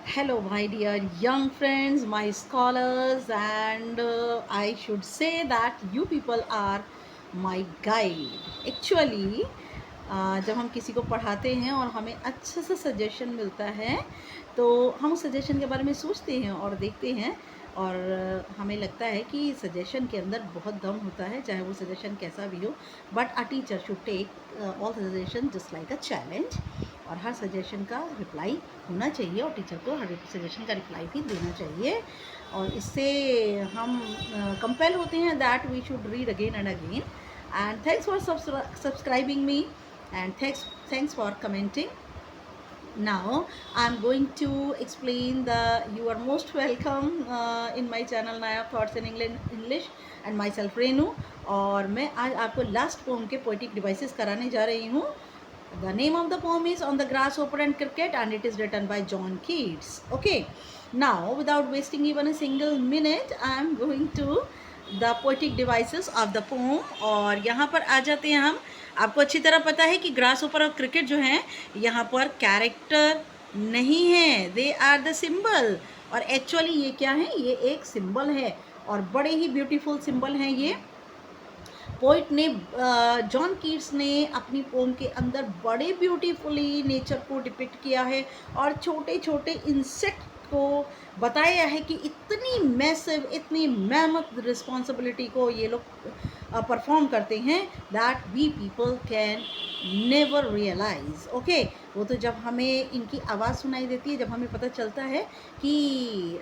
Hello, my dear young friends, my scholars, and I should say that you people are my guide. Actually, जब हम किसी को पढ़ाते हैं और हमें अच्छे से सजेशन मिलता है तो हम उस सजेशन के बारे में सोचते हैं और देखते हैं और हमें लगता है कि सजेशन के अंदर बहुत दम होता है, चाहे वो सजेशन कैसा भी हो। But a teacher should take all suggestion just like a challenge, और हर सजेशन का रिप्लाई होना चाहिए और टीचर को हर सजेशन का रिप्लाई भी देना चाहिए। और इससे हम कंपेल होते हैं that we should read again and again. And thanks for subscribing me, and thanks for commenting. Now I'm going to explain the you are most welcome in my channel Naya Thoughts in English and myself Renu। और मैं आज आपको last pome के poetic devices कराने जा रही हूँ। The name of the poem is On the Grasshopper and Cricket and it is written by John Keats. Okay, now without wasting even a single minute I am going to the poetic devices of the poem। और यहाँ पर आ जाते हैं हम। आपको अच्छी तरह पता है कि ग्रास ओपर और क्रिकेट जो हैं यहाँ पर कैरेक्टर नहीं है, दे आर द सिंबल। और एक्चुअली ये क्या है, ये एक सिंबल है और बड़े ही ब्यूटीफुल सिंबल हैं ये। पोइट ने जॉन कीट्स ने अपनी पोम के अंदर बड़े ब्यूटीफुली नेचर को डिपिक्ट किया है और छोटे छोटे इंसेक्ट को बताया है कि इतनी मैसिव, इतनी मेहनत रिस्पॉन्सिबिलिटी को ये लोग परफॉर्म करते हैं that we people can never realise. Okay, वो तो जब हमें इनकी आवाज़ सुनाई देती है, जब हमें पता चलता है कि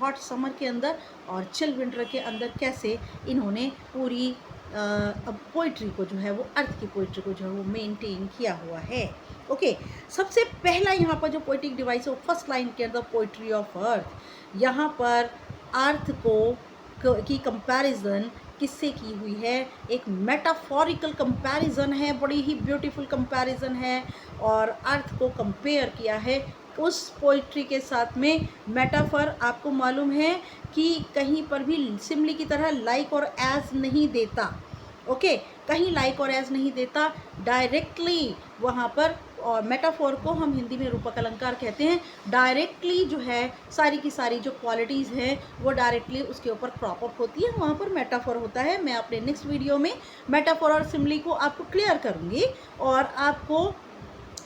हॉट समर के अंदर और चिल विंटर के अंदर कैसे इन्होंने पूरी अब पोइट्री को जो है वो अर्थ की पोइट्री को जो है वो मेंटेन किया हुआ है। ओके, सबसे पहला यहाँ पर जो पोइटिक डिवाइस है वो फर्स्ट लाइन के अंदर पोइट्री ऑफ अर्थ। यहाँ पर अर्थ की कंपैरिजन किससे की हुई है, एक मेटाफोरिकल कंपैरिजन है, बड़ी ही ब्यूटीफुल कंपैरिजन है। और अर्थ को कंपेयर किया है उस पोइट्री के साथ में। मेटाफर आपको मालूम है कि कहीं पर भी सिमली की तरह लाइक और एज नहीं देता। ओके, कहीं लाइक और एज नहीं देता, डायरेक्टली वहाँ पर। और मेटाफोर को हम हिंदी में रूपक अलंकार कहते हैं। डायरेक्टली जो है सारी की सारी जो क्वालिटीज़ हैं वो डायरेक्टली उसके ऊपर क्रॉप अप होती है, वहाँ पर मेटाफोर होता है। मैं अपने नेक्स्ट वीडियो में मेटाफोर और सिमली को आपको क्लियर करूँगी और आपको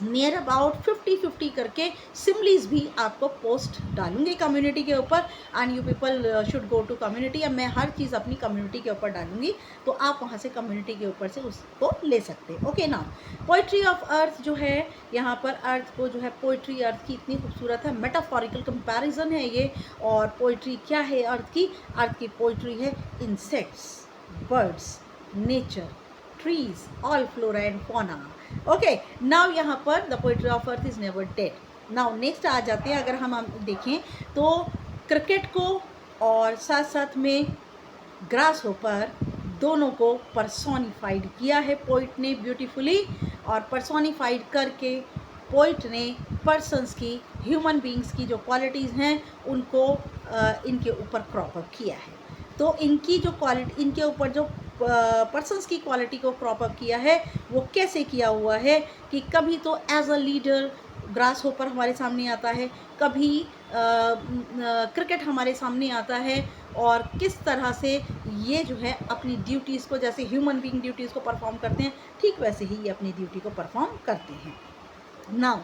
नियर अबाउट 50-50 करके सिमलीज भी आपको पोस्ट डालूंगी कम्युनिटी के ऊपर। And you people should go to community. अब मैं हर चीज़ अपनी कम्युनिटी के ऊपर डालूंगी तो आप वहाँ से कम्युनिटी के ऊपर से उसको ले सकते हैं। ओके, ना पोइट्री ऑफ अर्थ जो है, यहाँ पर अर्थ को जो है पोइट्री अर्थ की इतनी खूबसूरत है, मेटाफोरिकल कंपैरिजन है ये। और पोइट्री क्या है अर्थ की पोइट्री है insects, birds, nature, trees, all flora and fauna. Okay, now यहाँ पर the poetry of earth is never dead. Now next आ जाते हैं, अगर हम देखें तो क्रिकेट को और साथ साथ में ग्रास होपर दोनों को पर्सोनिफाइड किया है पोइट ने ब्यूटीफुली। और पर्सोनिफाइड करके पोइट ने पर्सन्स की, ह्यूमन बींग्स की जो क्वालिटीज़ हैं उनको इनके ऊपर क्रॉप अप किया है। तो इनकी जो क्वालिटी, इनके ऊपर जो पर्सन्स की क्वालिटी को क्रॉप अप किया है वो कैसे किया हुआ है कि कभी तो as a leader grasshopper हमारे सामने आता है, कभी क्रिकेट हमारे सामने आता है। और किस तरह से ये जो है अपनी ड्यूटीज़ को, जैसे ह्यूमन बीइंग ड्यूटीज़ को परफॉर्म करते हैं, ठीक वैसे ही ये अपनी ड्यूटी को परफॉर्म करते हैं। नाउ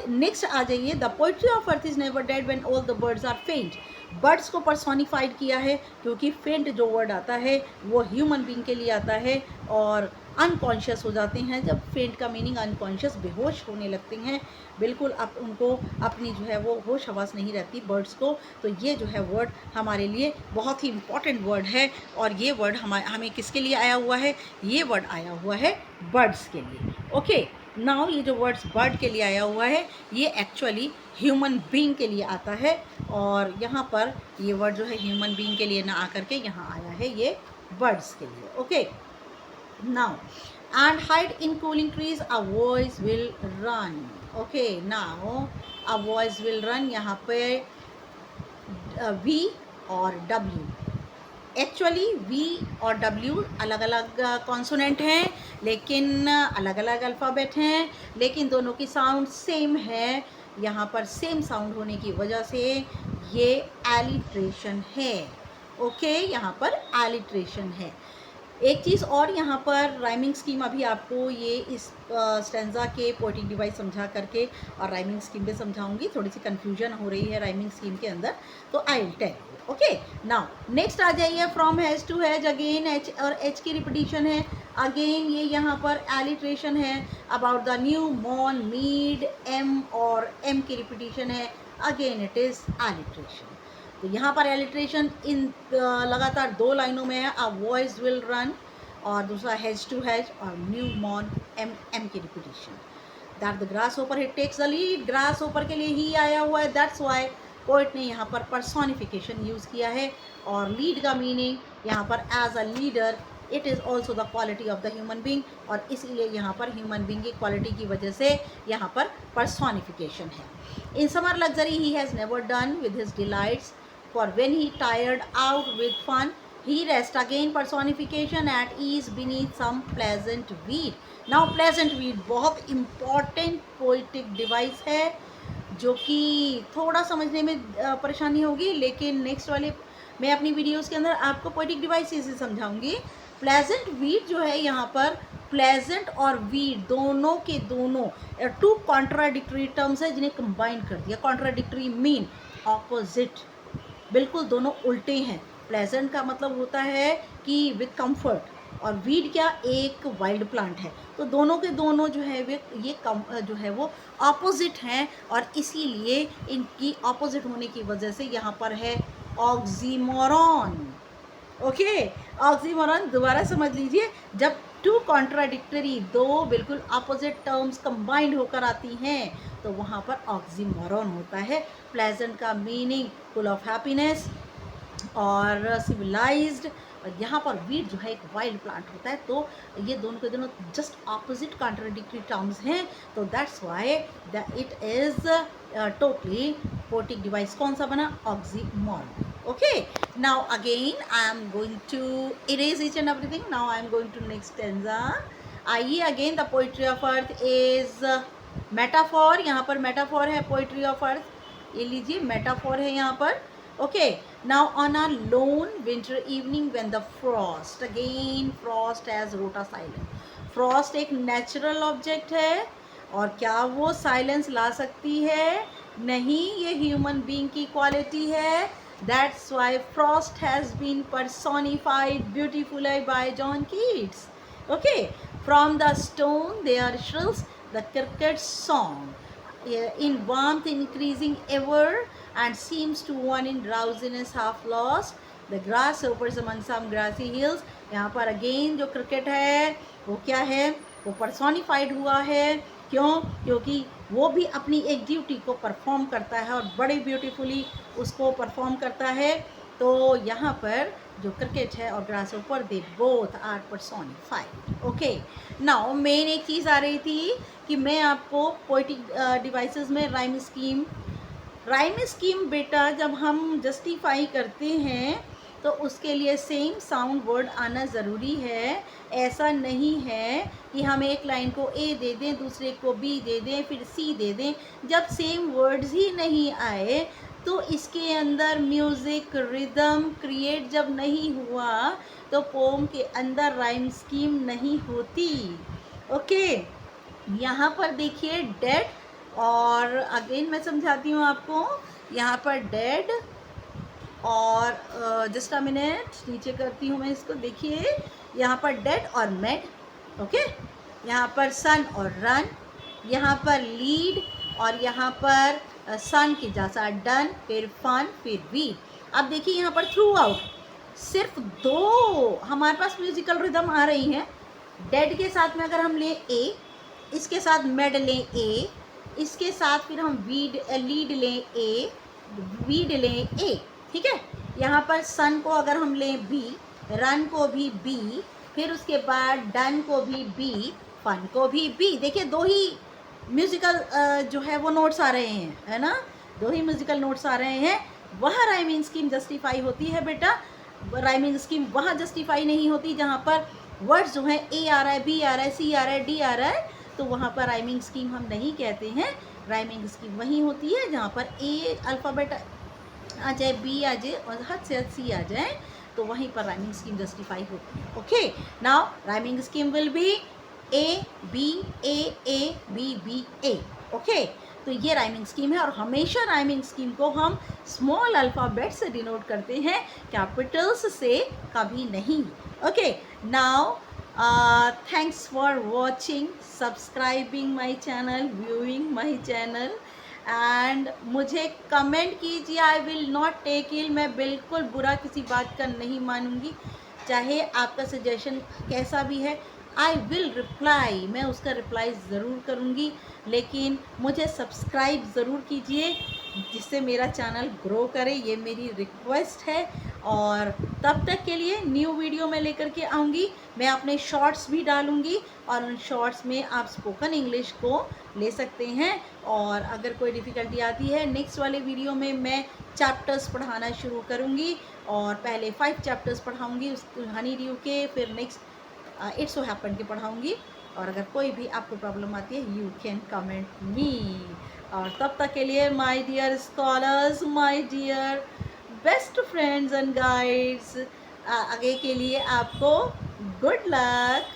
नेक्स्ट आ जाइए, the poetry of earth is never dead when all the birds are faint. Birds को पर्सोनिफाइड किया है क्योंकि फेंट जो वर्ड आता है वो ह्यूमन बीइंग के लिए आता है और अनकॉन्शियस हो जाते हैं। जब फेंट का मीनिंग अनकॉन्शियस, बेहोश होने लगते हैं, बिल्कुल अब उनको अपनी जो है वो होश हवास नहीं रहती बर्ड्स को। तो ये जो है वर्ड हमारे लिए बहुत ही इम्पॉर्टेंट वर्ड है। और ये वर्ड हमें किसके लिए आया हुआ है, ये वर्ड आया हुआ है बर्ड्स के लिए। ओके, नाउ ये जो वर्ड्स बर्ड के लिए आया हुआ है ये एक्चुअली ह्यूमन बीइंग के लिए आता है। और यहाँ पर ये वर्ड जो है ह्यूमन बीइंग के लिए ना आकर के यहाँ आया है ये बर्ड्स के लिए। Okay, now and hide in cooling trees a voice will run. Okay, now a voice will run, यहाँ पे वी और डब्ल्यू, एक्चुअली वी और डब्ल्यू अलग अलग कॉन्सोनेंट हैं लेकिन अलग अलग अल्फ़ाबेट हैं, लेकिन दोनों की साउंड सेम है। यहाँ पर सेम साउंड होने की वजह से ये एलिट्रेशन है। ओके, यहाँ पर एलिट्रेशन है। एक चीज़ और यहाँ पर राइमिंग स्कीम अभी आपको ये इस स्टेंजा के पोएटिक डिवाइस समझा करके और राइमिंग स्कीम भी समझाऊंगी। थोड़ी सी कन्फ्यूजन हो रही है राइमिंग स्कीम के अंदर, तो I will tell. Okay, now next आ जाइए, from hedge to hedge. Again H और एच की रिपीटिशन है। अगेन ये यहाँ पर एलिट्रेशन है। अबाउट द न्यू मॉर्न, मीड, एम और एम की रिपीटिशन है। Again it is alliteration. तो यहाँ पर एलिट्रेशन इन लगातार 2 लाइनों में है। अ वॉइस विल रन, और दूसरा हैज टू हैज और न्यू मॉर्न, एम एम की रिपीटिशन। That the grasshopper hit takes the lead. Grasshopper के लिए ही आया हुआ है, दैट्स वाई पोइट ने यहाँ पर पर्सोनिफिकेशन यूज़ किया है। और लीड का मीनिंग यहाँ पर as a leader, it is also the quality of the human being, और इसलिए यहाँ पर ह्यूमन बींग की क्वालिटी की वजह से यहाँ पर पर्सोनिफिकेशन है। In summer luxury he has never done with his delights, for when he tired out with fun, he rest. Again personification, at ease beneath some pleasant weed. Now pleasant weed बहुत important poetic device है, जो कि थोड़ा समझने में परेशानी होगी, लेकिन नेक्स्ट वाले मैं अपनी वीडियोस के अंदर आपको पोएटिक डिवाइस से समझाऊंगी। प्लेजेंट वीड जो है यहाँ पर, प्लेजेंट और वीड दोनों के दोनों 2 कॉन्ट्राडिक्टरी टर्म्स है जिन्हें कंबाइन कर दिया। कॉन्ट्राडिक्टरी मीन ऑपोजिट, बिल्कुल दोनों उल्टे हैं। प्लेजेंट का मतलब होता है कि विद कंफर्ट, और वीड क्या, एक वाइल्ड प्लांट है। तो दोनों के दोनों जो है वे ये जो है वो ऑपोजिट हैं, और इसीलिए इनकी ऑपोजिट होने की वजह से यहाँ पर है ऑक्सीमोरॉन। ओके, ऑक्सीमोरॉन दोबारा समझ लीजिए, जब 2 कॉन्ट्राडिक्टरी, 2 बिल्कुल ऑपोजिट टर्म्स कंबाइंड होकर आती हैं तो वहाँ पर ऑक्सीमोरॉन होता है। प्लेजेंट का मीनिंग फुल ऑफ हैप्पीनेस और सिविलाइज्ड, और यहाँ पर वीड जो है एक वाइल्ड प्लांट होता है। तो ये दोनों के दोनों जस्ट ऑपोजिट कॉन्ट्राडिक्टरी टर्म्स हैं, तो that's why it is totally poetic device कौन सा बना, oxymoron. Okay, now again I am going to erase each and everything. Now I am going to next stanza. आइए, again the poetry of earth is metaphor. यहाँ पर metaphor है poetry of earth, ये लीजिए metaphor है यहाँ पर। Okay, now on a lone winter evening when the frost, again frost as rota silent. Frost एक natural object है, और क्या वो silence ला सकती है? नहीं, ये human being की quality है। That's why frost has been personified beautifully by John Keats. Okay, from the stone there shrills the cricket's song, in warmth increasing ever, and seems to one in drowsiness half lost. The grasshoppers among some grassy hills. यहाँ पर again जो cricket है वो क्या है, वो personified हुआ है। क्यों? क्योंकि वो भी अपनी एक ड्यूटी को परफॉर्म करता है, और बड़े ब्यूटीफुली उसको परफॉर्म करता है। तो यहाँ पर जो क्रिकेट है और grasshopper, they both are personified. Okay, now main एक चीज़ आ रही थी कि मैं आपको पोएटिक डिवाइसेस में राइम स्कीम बेटा जब हम जस्टिफाई करते हैं तो उसके लिए सेम साउंड वर्ड आना ज़रूरी है। ऐसा नहीं है कि हम एक लाइन को ए दे दें, दूसरे को बी दे दें, फिर सी दे दें। जब सेम वर्ड्स ही नहीं आए तो इसके अंदर म्यूज़िक, रिदम क्रिएट जब नहीं हुआ तो पोम के अंदर राइम स्कीम नहीं होती। ओके, यहाँ पर देखिए डेड, और अगेन मैं समझाती हूँ आपको। यहाँ पर डेड और जस्ट अ मिनट नीचे करती हूँ मैं इसको। देखिए यहाँ पर डेड और मेड, ओके, यहाँ पर सन और रन, यहाँ पर लीड, और यहाँ पर सन की जैसा डन, फिर फन, फिर वीड। अब देखिए यहाँ पर थ्रू आउट सिर्फ 2 हमारे पास म्यूजिकल रिदम आ रही हैं। डेड के साथ में अगर हम लें ए, इसके साथ मेड लें ए, इसके साथ फिर हम लीड लें ए, वीड लें ए, ठीक है। यहाँ पर सन को अगर हम लें बी, रन को भी बी, फिर उसके बाद डन को भी बी, फन को भी बी। देखिए 2 ही म्यूज़िकल जो है वो नोट्स आ रहे हैं, है ना, 2 ही म्यूज़िकल नोट्स आ रहे हैं। वह राइमिंग स्कीम जस्टिफाई होती है बेटा। राइमिंग स्कीम वहाँ जस्टिफाई नहीं होती जहाँ पर वर्ड्स जो हैं ए आ रहा है, बी आ रहा है, सी आ रहा है, डी आ रहा है, तो वहाँ पर राइमिंग स्कीम हम नहीं कहते हैं। राइमिंग स्कीम वही होती है जहाँ पर ए अल्फ़ाबेट आ जाए, बी आ जाए और हद से हद सी आ जाए, तो वहीं पर राइमिंग स्कीम जस्टिफाई होती है। Okay, now rhyming scheme will be A B A B B A. Okay, तो ये राइमिंग स्कीम है और हमेशा राइमिंग स्कीम को हम स्मॉल अल्फ़ाबेट से डिनोट करते हैं, कैपिटल्स से कभी नहीं। Okay, now thanks for watching, subscribing my channel, viewing my channel and मुझे कमेंट कीजिए। आई विल नॉट टेक इल, मैं बिल्कुल बुरा किसी बात का नहीं मानूंगी, चाहे आपका सजेशन कैसा भी है, आई विल रिप्लाई, मैं उसका रिप्लाई ज़रूर करूँगी। लेकिन मुझे सब्सक्राइब ज़रूर कीजिए जिससे मेरा चैनल ग्रो करे, ये मेरी रिक्वेस्ट है। और तब तक के लिए न्यू वीडियो में लेकर के आऊँगी, मैं अपने शॉर्ट्स भी डालूँगी और उन शॉर्ट्स में आप स्पोकन इंग्लिश को ले सकते हैं। और अगर कोई डिफ़िकल्टी आती है, नेक्स्ट वाले वीडियो में मैं चैप्टर्स पढ़ाना शुरू करूँगी और पहले 5 चैप्टर्स पढ़ाऊँगी उस हनी ड्यू के, फिर नेक्स्ट इट्स सो हैपन के पढ़ाऊँगी। और अगर कोई भी आपको प्रॉब्लम आती है, यू कैन कमेंट मी। और तब तक के लिए my dear scholars, my dear best friends and guides, आगे के लिए आपको गुड लक।